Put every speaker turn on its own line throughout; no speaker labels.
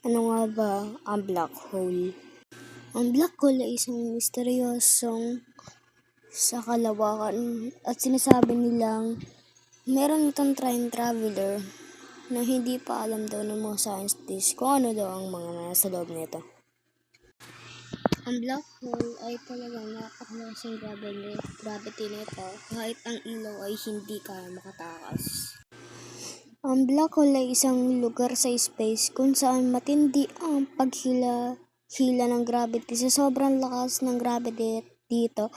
Ano nga ba ang black hole? Ang black hole ay isang misteryosong sa kalawakan at sinasabi nilang meron itong time traveler na hindi pa alam daw ng mga scientists kung ano daw ang mga nasa loob nito. Ang black hole ay talagang napakalasang gravity nito kahit ang ilaw ay hindi kaya makatakas. Ang black hole ay isang lugar sa space kung saan matindi ang paghila ng gravity sa sobrang lakas ng gravity dito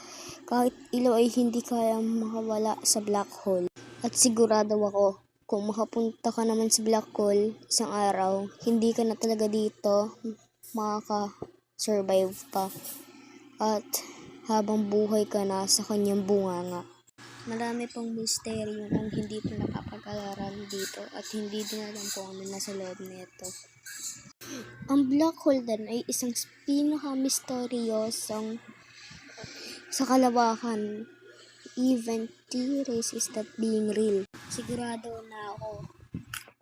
kahit ilaw ay hindi kaya makawala sa black hole. At sigurado ako, kung makapunta ka naman sa black hole isang araw, hindi ka na talaga dito makaka-survive pa. At habang buhay ka na sa kanyang bunganga. Marami pang misteryo ang hindi pa napapag-aralan dito at hindi din alam kung ano nasa loob nito. Ang black hole din ay isang pinaka-misteryosong sa kalawakan. Even theories is that being real. Sigurado na ako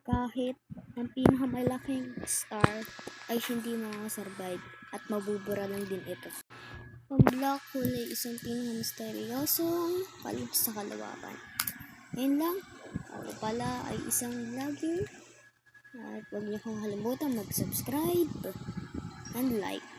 kahit ang pinakamalaking star ay hindi makasurvive at mabubura lang din ito. Ang black hole ay isang pinaka-misteryosong kalip sa kalawakan. Ngayon lang, ako pala ay isang vlogger at huwag niyo kong kalimutan mag-subscribe and like.